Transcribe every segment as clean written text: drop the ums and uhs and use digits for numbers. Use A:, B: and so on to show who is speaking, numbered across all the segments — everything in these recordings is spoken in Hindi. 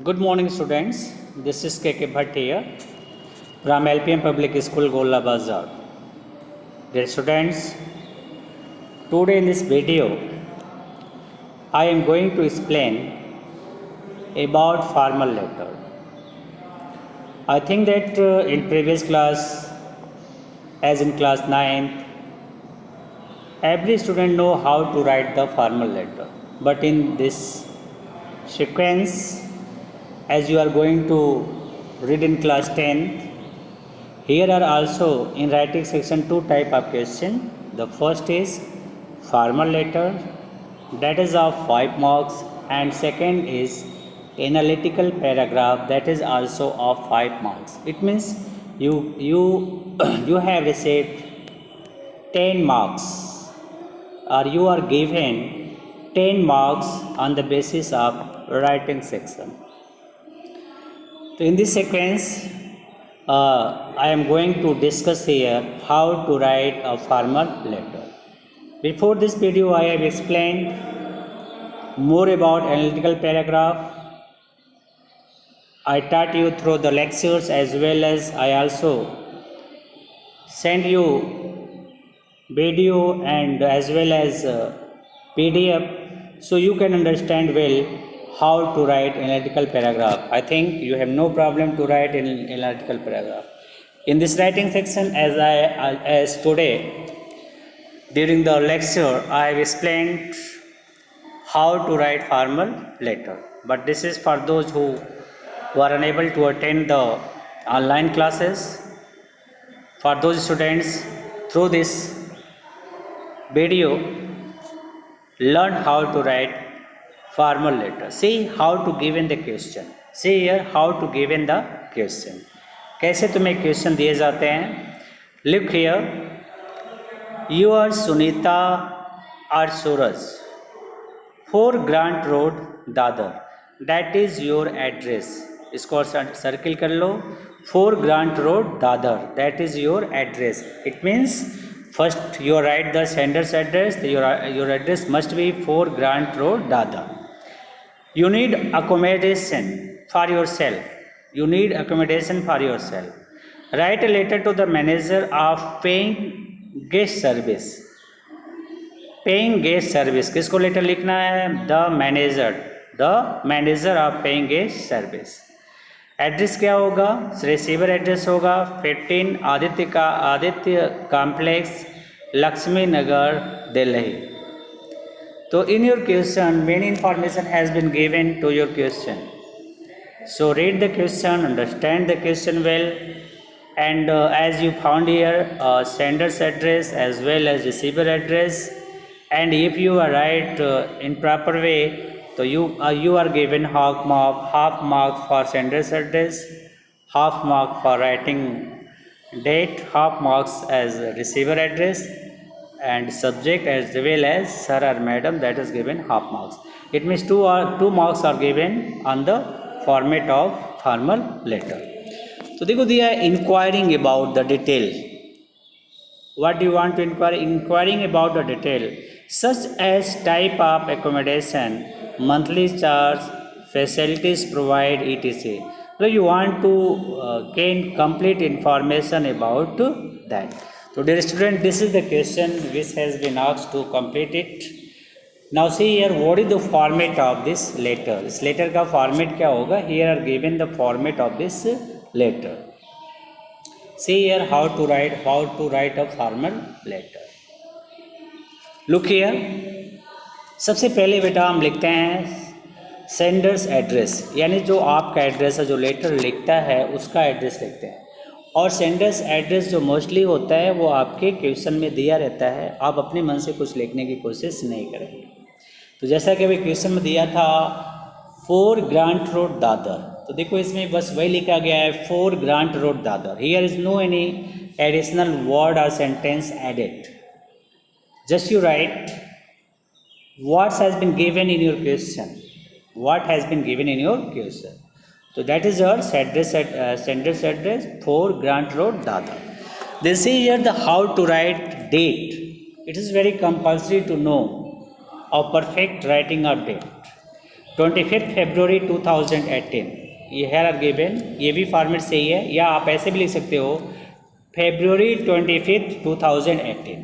A: Good morning, students. This is K. Bhatt here from LPM Public School, Gola Bazar. Dear students, today in this video, I am going to explain about formal letter. I think that in previous class, as in class 9th, every student know how to write the formal letter. But in this sequence, as you are going to read in class 10th, here are also in writing section two type of question. The first is formal letter, that is of 5 marks, and second is analytical paragraph, that is also of 5 marks. It means you have received 10 marks, or you are given 10 marks on the basis of writing section. So in this sequence, I am going to discuss here how to write a formal letter. Before this video, I have explained more about analytical paragraph. I taught you through the lectures, as well as I also send you video and as well as PDF, so you can understand well how to write analytical paragraph. I think you have no problem to write an analytical paragraph. In this writing section, as today during the lecture, I have explained how to write formal letter. But this is for those who are unable to attend the online classes. For those students, through this video, learn how to write formal letter. See how to given the question. See here how to given the question. कैसे तुम्हें क्वेश्चन दिए जाते हैं? Look here. You are Sunita or Suraj. 4 Grant Road, Dadar. That is your address. इसको सर्किल कर लो. 4 Grant Road, Dadar. That is your address. It means first you write the sender's address. Your address must be 4 Grant Road, Dadar. You need accommodation for yourself. You need accommodation for yourself. Write a letter to the manager of paying guest service. Paying guest service. किसको लेटर लिखना है? The manager. The manager of paying guest service. Address क्या होगा? रिसीवर एड्रेस होगा 15 Aditya complex, Lakshmi Nagar, Delhi. So in your question, many information has been given to your question. So read the question, understand the question well, and as you found here, sender's address as well as receiver address. And if you are right in proper way, so you are given half mark for sender's address, half mark for writing date, half marks as receiver address, and subject as well as sir or madam, that is given half marks. It means two marks are given on the format of formal letter. तो देखो दिया है inquiring about the detail. What do you want to inquire? Inquiring about the detail, such as type of accommodation, monthly charge, facilities provide, etc. So you want to gain complete information about that. So dear student, this is the question which has been asked to complete it. Now see here, what is the format of this letter? इस letter का format क्या होगा? Here are given the format of this letter. See here how to write a formal letter. Look here. सबसे पहले बेटा हम लिखते हैं सेंडर्स एड्रेस, यानी जो आपका एड्रेस है, जो लेटर लिखता है उसका एड्रेस लिखते हैं. और सेंडर्स एड्रेस जो मोस्टली होता है वो आपके क्वेश्चन में दिया रहता है. आप अपने मन से कुछ लिखने की कोशिश नहीं करेंगे. तो जैसा कि अभी क्वेश्चन में दिया था 4 ग्रांट रोड दादर, तो देखो इसमें बस वही लिखा गया है 4 Grant Road Dadar. Here is no any additional word और sentence added. Just you write what has been given in your question. What has been given in your question. So that is your sender's address 4 Grant Road, Dadar. They say here the how to write date. It is very compulsory to know a perfect writing of date. 25 फरवरी 2018 ये हेयर आर गिवन, ये भी फॉर्मेट सही है, या आप ऐसे भी लिख सकते हो फरवरी 25 2018,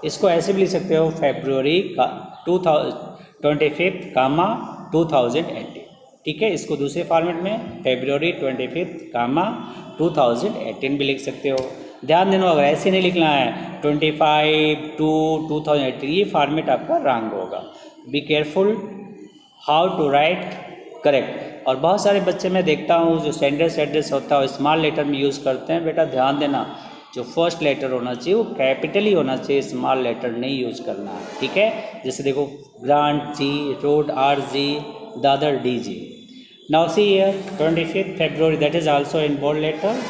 A: इसको ऐसे भी लिख सकते हो फरवरी का 25 कामा 2018, ठीक है। इसको दूसरे फॉर्मेट में फरवरी 25 कामा 2018 भी लिख सकते हो। ध्यान देना, अगर ऐसे नहीं लिखना है 25 to 2018, ये फॉर्मेट आपका रॉन्ग होगा। Be careful how to write correct. और बहुत सारे बच्चे मैं देखता हूँ जो सेंडर्स एड्रेस होता है स्मॉल लेटर में यूज़ करते हैं। बेटा ध्यान देना, जो फर्स्ट लेटर होना चाहिए वो कैपिटल ही होना चाहिए, स्मॉल लेटर नहीं यूज करना है, ठीक है। जैसे देखो Grant G, road R G, Dadar D G. Now see here 25 February, that is also in bold letter.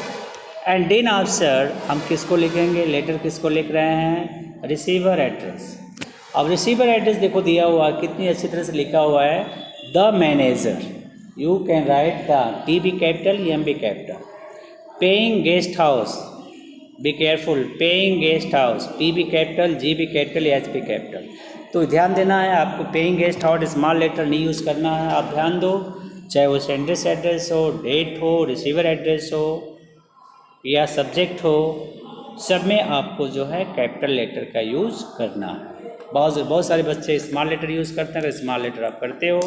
A: And then after हम किसको लिखेंगे, लेटर किसको लिख रहे हैं, रिसीवर एड्रेस। अब रिसीवर एड्रेस देखो दिया हुआ है, कितनी अच्छी तरह से लिखा हुआ है, the manager. You can write the, T B capital, M B capital. Paying guest house, be careful, paying guest house, P B capital, G B capital, H B capital. तो ध्यान देना है आपको, paying guest house small letter नहीं यूज़ करना है। आप ध्यान दो, चाहे वो सेंडर्स एड्रेस हो, डेट हो, रिसीवर एड्रेस हो या सब्जेक्ट हो, सब में आपको जो है कैपिटल लेटर का यूज़ करना है। बहुत सारे बच्चे स्मॉल लेटर यूज़ करते हैं, अगर स्मॉल लेटर आप करते हो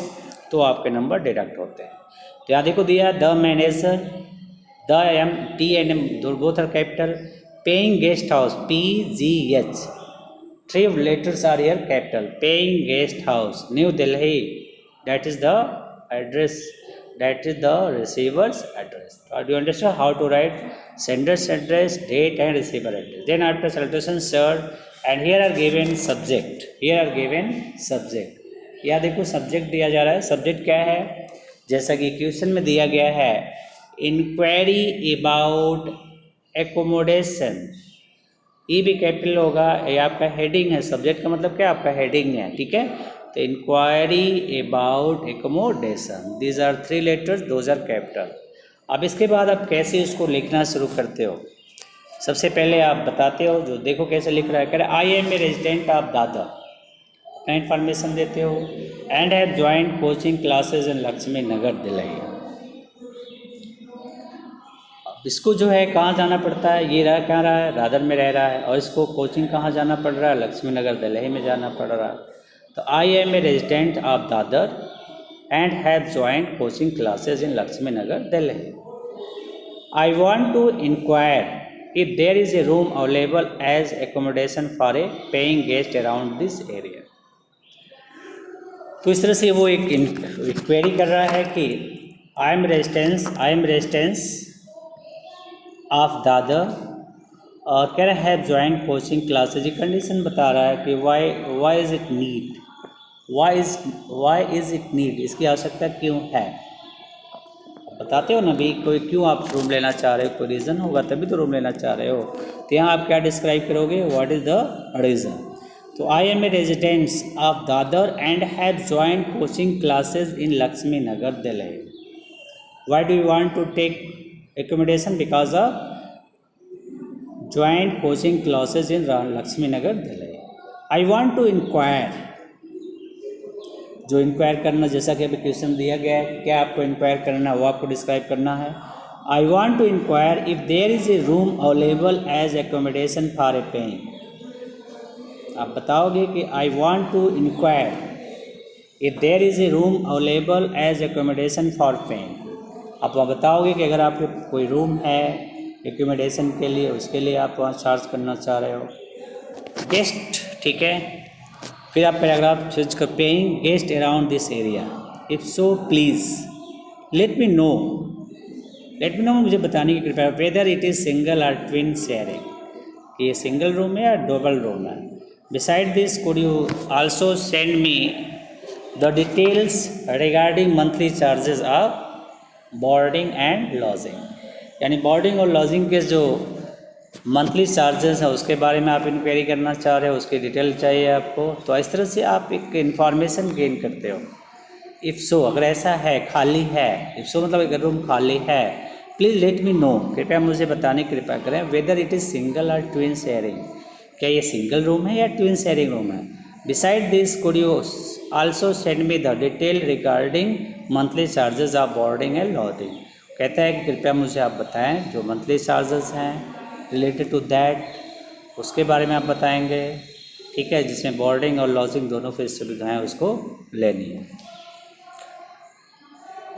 A: तो आपके नंबर डिडक्ट होते हैं। तो यहाँ देखो दिया the manager, the M T and M both are capital. Paying guest house, P G H, 3 letters are here capital। Paying guest house, New Delhi, that is the address, that is the receiver's address। Do you understand how to write sender's address, date and receiver address? Then after salutation sir, and here are given subject, here are given subject। या देखो सब्जेक्ट दिया जा रहा है, सब्जेक्ट क्या है, जैसा कि क्वेश्चन में दिया गया है, इंक्वायरी अबाउट एकोमोडेशन। ई भी कैपिटल होगा, ये आपका हेडिंग है, सब्जेक्ट का मतलब क्या आपका हेडिंग है, ठीक है। तो inquiry about accommodation, these are 3 letters, those are capital. अब इसके बाद आप कैसे इसको लिखना शुरू करते हो, सबसे पहले आप बताते हो, जो देखो कैसे लिख रहा है, कह रहा I am a resident of Dadar, अपना इन्फॉर्मेशन देते हो, and have joint coaching classes in Laxmi Nagar Delhi. इसको जो है कहाँ जाना पड़ता है, ये रह कहाँ रहा है, दादर में रह रहा है, और इसको कोचिंग कहाँ जाना पड़ रहा है, लक्ष्मी नगर दिल्ली में जाना पड़ रहा है। तो I am a resident of Dadar and have joint coaching classes in Laxmi Nagar Delhi. I want to inquire if there is a room available as accommodation for a paying guest around this area. तो इस तरह से वो एक इंक्वायरी कर रहा है कि I M residence of Dadar, और कह रहा है ज्वाइंट कोचिंग क्लासेज। कंडीशन बता रहा है कि why is it need, why is it need, इसकी आवश्यकता क्यों है। बताते हो ना भी, कोई क्यों आप रूम लेना चाह रहे हो, कोई रीज़न होगा तभी तो रूम लेना चाह रहे हो। तो यहाँ आप क्या डिस्क्राइब करोगे, व्हाट इज़ द रीज़न। तो I am a residence of Dadar and have joint coaching classes in Laxmi Nagar Delhi. Why do you want to take accommodation because of joint coaching classes in Laxmi Nagar Delhi. I want to inquire, जो इंक्वायर करना, जैसा कि अभी क्वेश्चन दिया गया है, क्या आपको इंक्वायर करना है वो आपको डिस्क्राइब करना है। I want to inquire if there is a room available as accommodation for a paying। आप बताओगे कि I want to inquire if there is a room available as accommodation for paying। आप वहाँ बताओगे कि अगर आपके कोई रूम है एकोमोडेशन के लिए, उसके लिए आप वहाँ चार्ज करना चाह रहे हो। गेस्ट, ठीक है। फिर आप पैराग्राफ चूज कर, paying guest around this area, if so please let me know, मुझे बताने की कृपया, वेदर इट इज़ सिंगल और ट्विन शेयरिंग, कि ये सिंगल रूम है या डबल रूम है। Beside this could you also send me the details regarding monthly charges of boarding and lodging, यानी बोर्डिंग और लॉजिंग के जो मंथली चार्जेस हैं उसके बारे में आप इंक्वायरी करना चाह रहे हो, उसकी डिटेल चाहिए आपको। तो इस तरह से आप एक इन्फॉर्मेशन गेन करते हो। इफ़ सो, अगर ऐसा है, खाली है, इफ़ सो मतलब अगर रूम खाली है, प्लीज़ लेट मी नो, कृपया मुझे बताने की कृपया करें, वेदर इट इज़ सिंगल और ट्विन शेयरिंग, क्या ये सिंगल रूम है या ट्विन शेयरिंग रूम है। Beside this, could you also send me the detail regarding monthly charges of boarding and lodging? कहता है कि कृपया मुझे आप बताएं जो मंथली चार्जेस हैं रिलेटेड टू दैट, उसके बारे में आप बताएंगे, ठीक है, जिसमें बोर्डिंग और लॉजिंग दोनों की सुविधाएं उसको लेनी है।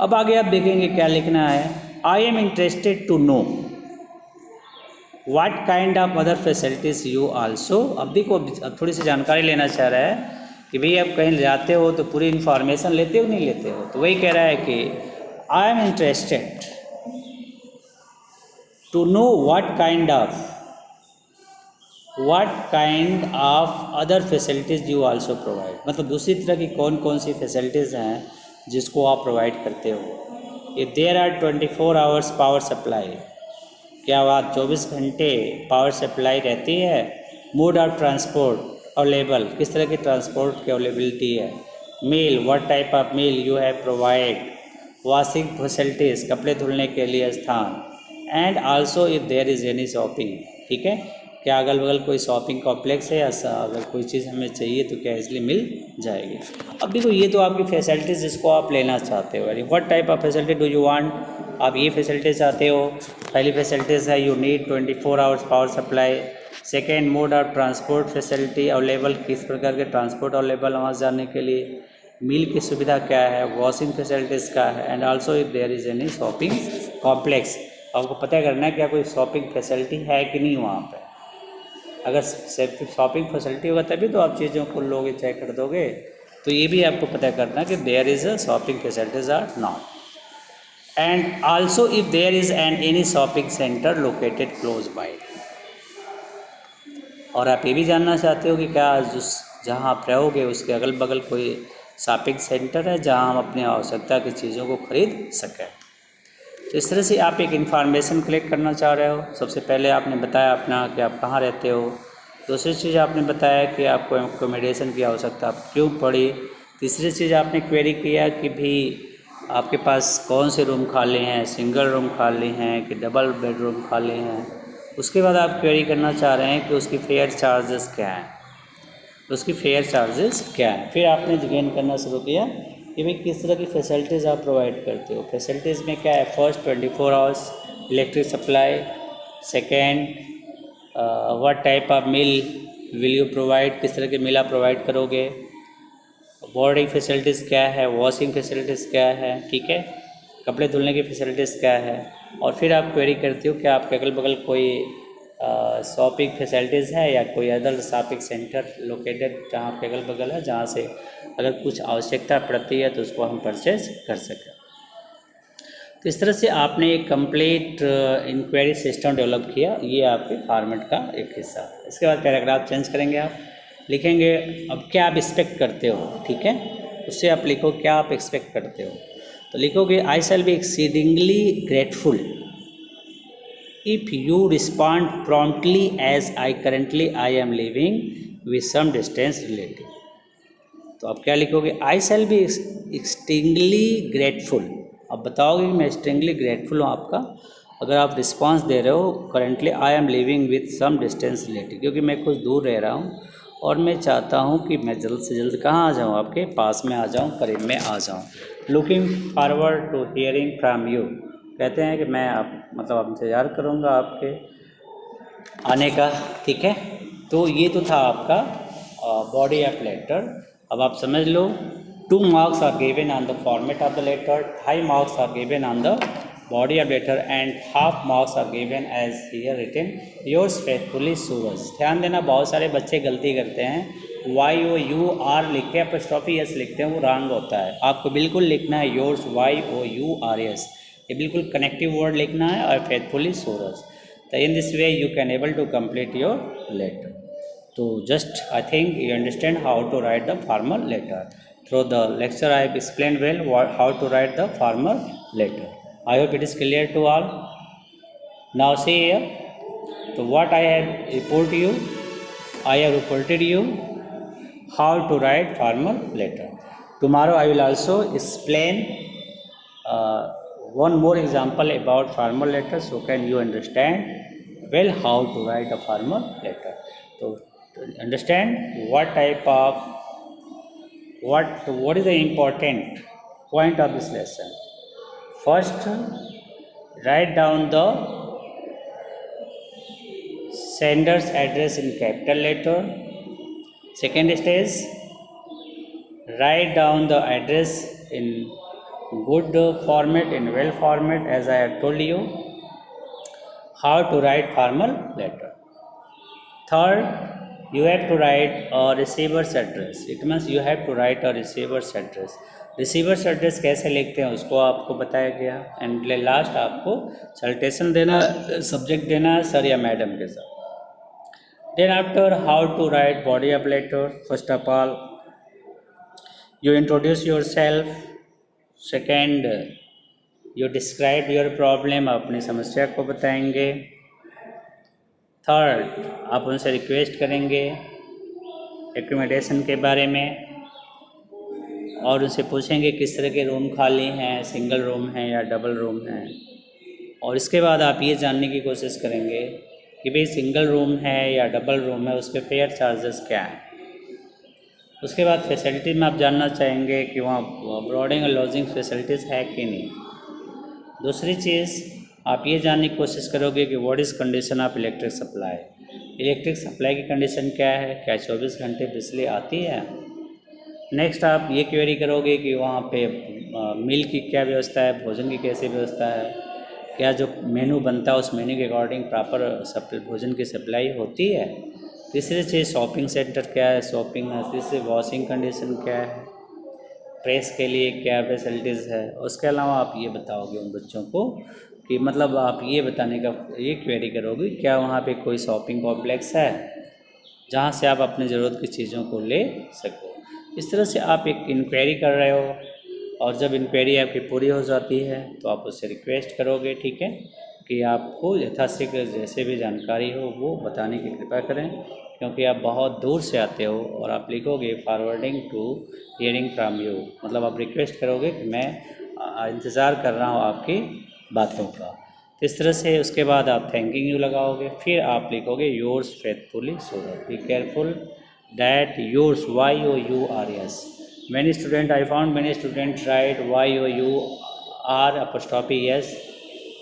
A: अब आगे आप देखेंगे क्या लिखना है। I am interested to know what kind of other facilities you also. अब देखो, अब थोड़ी सी जानकारी लेना चाह रहा है कि भाई आप कहीं जाते हो तो पूरी इन्फॉर्मेशन लेते हो नहीं लेते हो, तो वही कह रहा है कि I am interested to know what kind of other facilities you also provide. मतलब दूसरी तरह की कौन कौन सी फैसिलिटीज़ हैं जिसको आप प्रोवाइड करते हो। If there are 24 hours power supply, क्या वहाँ 24 घंटे पावर सप्लाई रहती है। मोड ऑफ ट्रांसपोर्ट अवेलेबल, किस तरह की ट्रांसपोर्ट की अवेलेबिलिटी है। Meal, what type of meal you have provide. Washing facilities, कपड़े धुलने के लिए स्थान। And also if there is any shopping, ठीक है, क्या अगल बगल कोई शॉपिंग कॉम्प्लेक्स है, या अगर कोई चीज़ हमें चाहिए तो क्या इसलिए मिल जाएगी। अब देखो, ये तो आपकी फैसिलिटीज़ जिसको आप लेना चाहते हो, यानी what type of facility do you want, आप ये फैसिलिटी चाहते हो। पहली फैसिलिटीज़ है you need 24 hours power supply. Second, mode of transport facility available, किस प्रकार के ट्रांसपोर्ट अवेलेबल वहाँ जाने के लिए। मील की सुविधा क्या है, वॉशिंग फैसिलिटीज़ क्या है। And also if there is any shopping complex, आपको पता करना है क्या कोई शॉपिंग फैसिलिटी है कि नहीं वहाँ पे। अगर सिर्फ शॉपिंग फैसिलिटी होगा तभी तो आप चीज़ों को लोगे, चेक कर दोगे, तो ये भी आपको पता करना है कि there is a shopping facilities or not. And also if there is any shopping centre located close by. और आप ये भी जानना चाहते हो कि क्या जहाँ आप रहोगे उसके अगल बगल कोई शॉपिंग सेंटर है जहाँ हम अपनी आवश्यकता की चीज़ों को खरीद सकें। तो इस तरह से आप एक इन्फॉर्मेशन कलेक्ट करना चाह रहे हो। सबसे पहले आपने बताया अपना कि आप कहाँ रहते हो। दूसरी चीज़ आपने बताया कि आपको एकोमोडेशन की आवश्यकता क्यों पड़ी। तीसरी चीज़ आपने क्वेरी किया कि भी आपके पास कौन से रूम खाली हैं, सिंगल रूम खाली हैं कि डबल बेडरूम खाली हैं। उसके बाद आप क्वेरी करना चाह रहे हैं कि उसकी फेयर चार्जेस क्या हैं, उसकी फेयर चार्जेस क्या हैं। फिर आपने गेन करना शुरू किया कि भाई किस तरह की फैसिलिटीज़ आप प्रोवाइड करते हो। फैसिलिटीज़ में क्या है, first 24 hours electric supply. Second, what type of meal will you provide, किस तरह के मील आप प्रोवाइड करोगे। बोर्डिंग फैसिलिटीज़ क्या है, वॉशिंग फैसिलिटीज़ क्या है, ठीक है, कपड़े धुलने की फैसिलिटीज़ क्या है। और फिर आप क्वेरी करते हो कि आपके अगल बगल कोई शॉपिंग फैसिलिटीज़ है या कोई अदर शॉपिंग सेंटर लोकेटेड जहाँ आपके अगल बगल है, जहाँ से अगर कुछ आवश्यकता पड़ती है तो उसको हम परचेज कर सकें। तो इस तरह से आपने एक कंप्लीट इंक्वायरी सिस्टम डेवलप किया। ये आपके फॉर्मेट का एक हिस्सा है। इसके बाद पैराग्राफ चेंज करेंगे, आप लिखेंगे अब क्या आप एक्सपेक्ट करते हो, ठीक है, उससे आप लिखो क्या आप एक्सपेक्ट करते हो। तो लिखोगे I shall be exceedingly grateful if you respond promptly as I currently I am living with some distance relative। तो अब क्या लिखोगे, I shall be extremely grateful. अब बताओगे कि मैं एक्सट्रीमली ग्रेटफुल हूँ आपका अगर आप रिस्पांस दे रहे हो currently I am living with some distance relative, क्योंकि मैं कुछ दूर रह रहा हूँ और मैं चाहता हूँ कि मैं जल्द से जल्द कहाँ आ जाऊँ, आपके पास में आ जाऊँ, करीब में आ जाऊँ। Looking forward to hearing from you, कहते हैं कि मैं आप मतलब आप इंतज़ार करूँगा आपके आने का, ठीक है। तो ये तो था आपका बॉडी ऑफ लेटर। अब आप समझ लो 2 marks are given on the format of the letter, 2.5 marks are given on the body of letter and 1/2 marks are given as here written yours faithfully Suraj. ध्यान देना, बहुत सारे बच्चे गलती करते हैं, YOUR लिख के एपोस्ट्रोफी एस लिखते हैं, वो रॉन्ग होता है। आपको बिल्कुल लिखना है योर्स YOURS, ये बिल्कुल कनेक्टिव वर्ड लिखना है, और फेथफुली सूरज। तो in this way you can able to complete your letter. तो just I think you understand how to write the formal letter. Through the lecture I have explained well how to write the formal letter. I hope it is clear to all. Now see here. So what I have reported you, I have reported you how to write formal letter. Tomorrow I will also explain one more example about formal letter, so can you understand well how to write a formal letter. So Understand what is the important point of this lesson. First, write down the sender's address in capital letter. Second stage, write down the address in good format, in well format, as I have told you how to write formal letter. Third, you have to write a receiver's address. It means you have to write a receiver's address. Receiver's address कैसे लिखते हैं उसको आपको बताया गया. एंड लास्ट आपको सल्टेशन देना, सब्जेक्ट देना सर या मैडम के साथ. Then after how to write body of letter. First of all you introduce yourself. Second, you describe your problem, अपनी समस्या को बताएंगे. थर्ड, आप उनसे रिक्वेस्ट करेंगे एकोमोडेशन के बारे में और उनसे पूछेंगे किस तरह के रूम खाली हैं, सिंगल रूम हैं या डबल रूम हैं. और इसके बाद आप ये जानने की कोशिश करेंगे कि भाई सिंगल रूम है या डबल रूम है, उसके फेयर चार्जेस क्या हैं. उसके बाद फैसिलिटी में आप जानना चाहेंगे कि वहाँ बोर्डिंग और लॉजिंग फैसिलिटीज़ है कि नहीं. दूसरी चीज़ आप ये जानने की कोशिश करोगे कि what is condition of electric supply. Electric supply की कंडीशन क्या है, क्या 24 घंटे बिजली आती है. नेक्स्ट आप ये क्वेरी करोगे कि वहाँ पे मील की क्या व्यवस्था है, भोजन की कैसी व्यवस्था है, क्या जो मेनू बनता है उस मेनू के अकॉर्डिंग प्रॉपर भोजन की सप्लाई होती है. तीसरी चीज़ शॉपिंग सेंटर क्या है, शॉपिंग. तीसरी वॉशिंग कंडीशन क्या है, प्रेस के लिए क्या फैसिलिटीज़ है. उसके अलावा आप ये बताओगे उन बच्चों को कि मतलब आप ये बताने का ये क्वेरी करोगे क्या वहाँ पे कोई शॉपिंग कॉम्प्लेक्स है जहाँ से आप अपनी ज़रूरत की चीज़ों को ले सको. इस तरह से आप एक इंक्वायरी कर रहे हो और जब इंक्वायरी आपकी पूरी हो जाती है तो आप उससे रिक्वेस्ट करोगे, ठीक है, कि आपको यथाशीघ्र जैसे भी जानकारी हो वो बताने की कृपा करें, क्योंकि आप बहुत दूर से आते हो. और आप लिखोगे forwarding to hearing from you, मतलब आप रिक्वेस्ट करोगे कि मैं इंतज़ार कर रहा हूँ आपकी बातों का. तो इस तरह से उसके बाद आप थैंकिंग यू लगाओगे. फिर आप लिखोगे yours faithfully Suraj. Be careful that yours YOURS. Many student I found many student right YOUR apostrophe S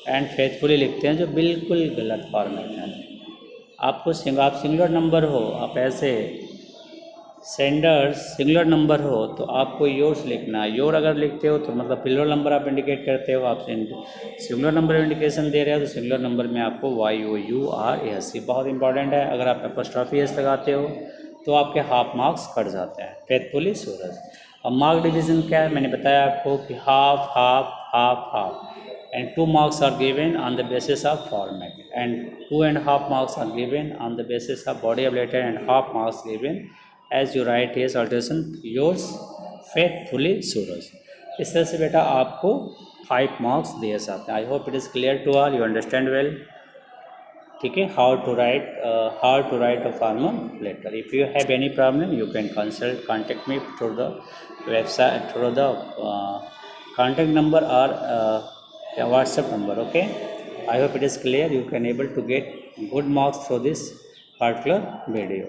A: and faithfully लिखते हैं, जो बिल्कुल गलत फॉर्मेट है. आप सिंगुलर नंबर हो, आप ऐसे सेंडर्स सिंगुलर नंबर हो तो आपको योर्स लिखना है. योर अगर लिखते हो तो मतलब प्लूरल नंबर आप इंडिकेट करते हो. आप सिंगुलर नंबर इंडिकेशन दे रहे हो तो सिंगुलर नंबर में आपको YOURS. बहुत इंपॉर्टेंट है. अगर आप अपॉस्ट्रोफी S लगाते हो तो आपके हाफ मार्क्स कट जाते हैं. फेथफुली सूरज. अब मार्क डिवीज़न क्या है, मैंने बताया आपको कि half half half half and 2 marks are given on the basis of format and 2.5 marks are given on the basis of body of letter and half marks given as you write here alteration yours faithfully Suraj. इस तरह से बेटा आपको 5 marks दिए जाते हैं. I hope it is clear to all, you understand well. ठीक है, how to write a formal letter. If you have any problem you can contact me through the website, through the contact number और WhatsApp number. Okay, I hope it is clear. You can able to get good marks through this particular video.